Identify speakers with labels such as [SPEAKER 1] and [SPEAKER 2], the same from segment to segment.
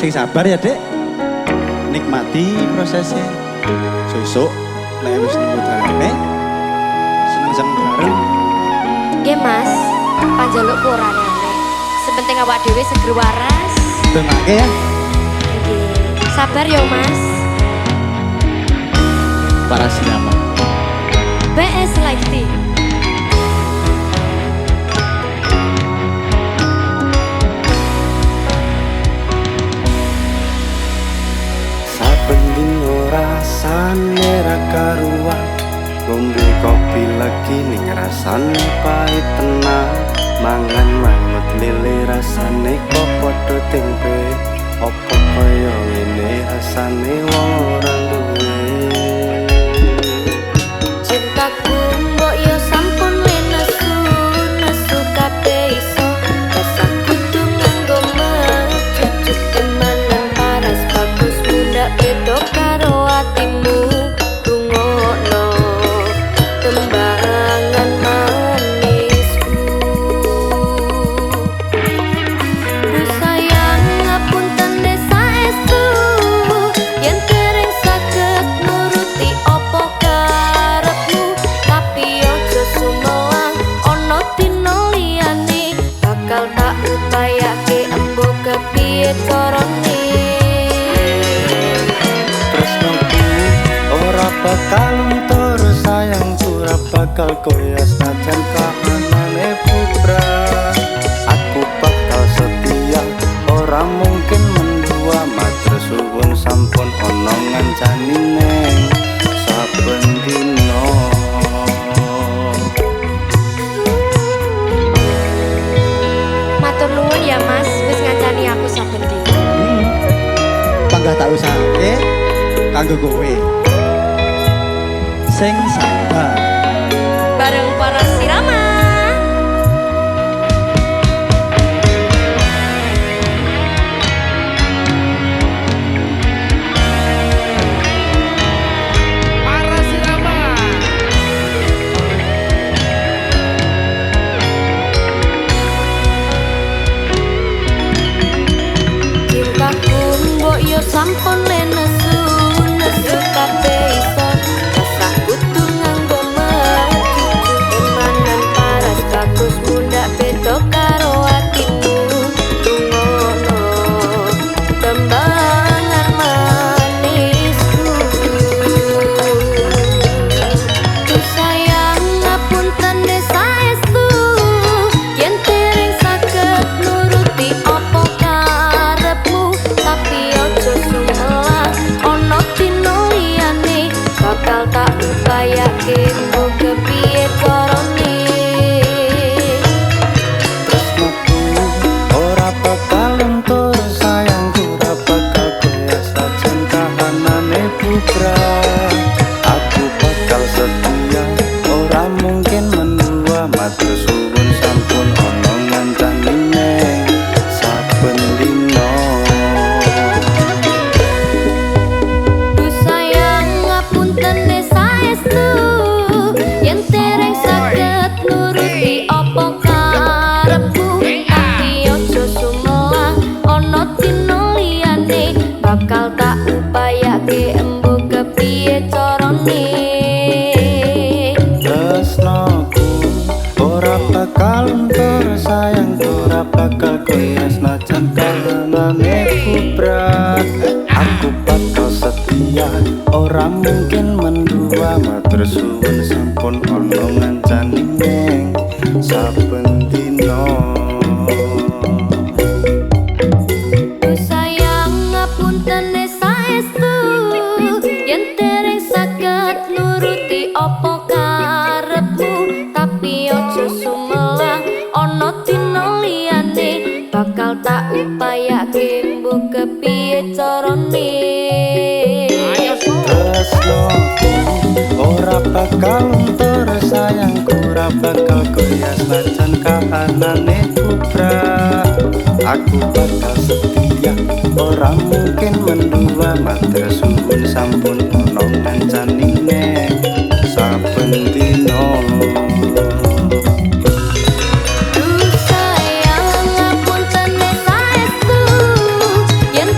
[SPEAKER 1] sing sabar ya, Dek. Nikmati prosesnya. Sesuk nek wis nemu dalane seneng-seneng bareng.
[SPEAKER 2] Nggih, Mas. Panjalukku ora aneh. Sepenting awak dhewe seger waras.
[SPEAKER 1] Dongake ya.
[SPEAKER 2] Nggih. Sabar ya, Mas.
[SPEAKER 1] Para sinama.
[SPEAKER 2] BS Live Team.
[SPEAKER 3] Saben dino rasane ra karuan, ngombe kopi lagi ning rasane pahit tenan. Mangan mangut lele rasane kok padha tempe, opo kaya ngene rasane wong ora duwe.
[SPEAKER 2] Cintaku mbok yo sampun nesu, nesu kabeh iso. Rasa kudu nganggo cucuk temanan paras bagus muda beda karo atimu. Rungokno tembangan manisku. Duh sayang ngapunten desa estu, yen dereng saged nuruti opo karepmu. Tapi ojo sumelang ono dino liyane, bakal tak upayake embo kepiye carane.
[SPEAKER 3] Tresnoku ora bakal luntur, sayangku ora bakal koyo sajan kahanane putra. Aku bakal setia, ora mungkin mendua. Matur suwun sampun ana ngancani neng saben dina.
[SPEAKER 2] Matur nuwun ya Mas, wis ngancani aku saben dina.
[SPEAKER 1] Panggah tak usahake kanggo kowe. Sing sabar.
[SPEAKER 2] Bareng para sirama. Cintaku mbok yo sampun nesu, nesu kabeh iso. Rasa kudu nganggo cucuk temanan paras bagus muda beda karo atimu. Rungokno tembangan manisku. Duh sayang ngapunten desa estu, yen dereng saged nuruti opo karepmu. Tapi ojo sumelang ono dino liyane, bakal tak upayake mbok kepiye carane.
[SPEAKER 3] Tresnoku ora bakal luntur, sayangku ora bakal koyo sajan kahanane putra. Aku bakal setia, ora mungkin mendua. Matur suwun sampun ana ngancani neng saben dina.
[SPEAKER 2] Duh sayang ngapunten desa estu, yen dereng saged nuruti opo karepmu. Tapi ojo sumelang ono dino liyane, bakal tak upayake embo kepiye carane.
[SPEAKER 3] Tresnoku ora bakal luntur, sayangku ora bakal koyo sajan kahanane putra. Aku bakal setia, ora mungkin mendua. Matur suwun sampun ana ngancani neng saben dina.
[SPEAKER 2] Duh sayang ngapunten desa estu, yen dereng saged nuruti opo karepmu. Tapi ojo sumelang ono dino liyane, bakal tak upayake mbok kepiye carane.
[SPEAKER 3] Tresnoku ora bakal luntur, sayangku ora bakal koyo sajan kahanane putra. Aku bakal setia, ora mungkin mendua. Matur suwun sampun ana ngancani neng saben dina.
[SPEAKER 2] Duh sayang ngapunten desa estu, yen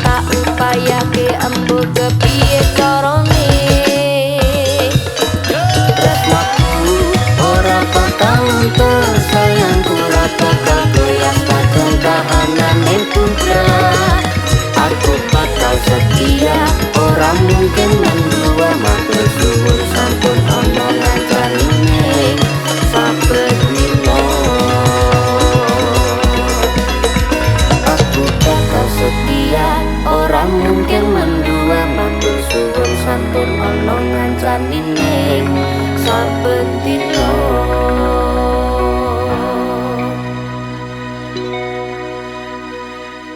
[SPEAKER 2] tak upayake embu kepiye carane.
[SPEAKER 3] Tresnaku ora bakal luntur, sayangku ora bakal goyah senajan kahanane putra. Aku bakal setia, ora mungkin mendua, matur suwun sampun ana ngancani saben dina. Aku bakal setia, ora mungkin mendua, matur suwun sampun ana ngancani saben dina.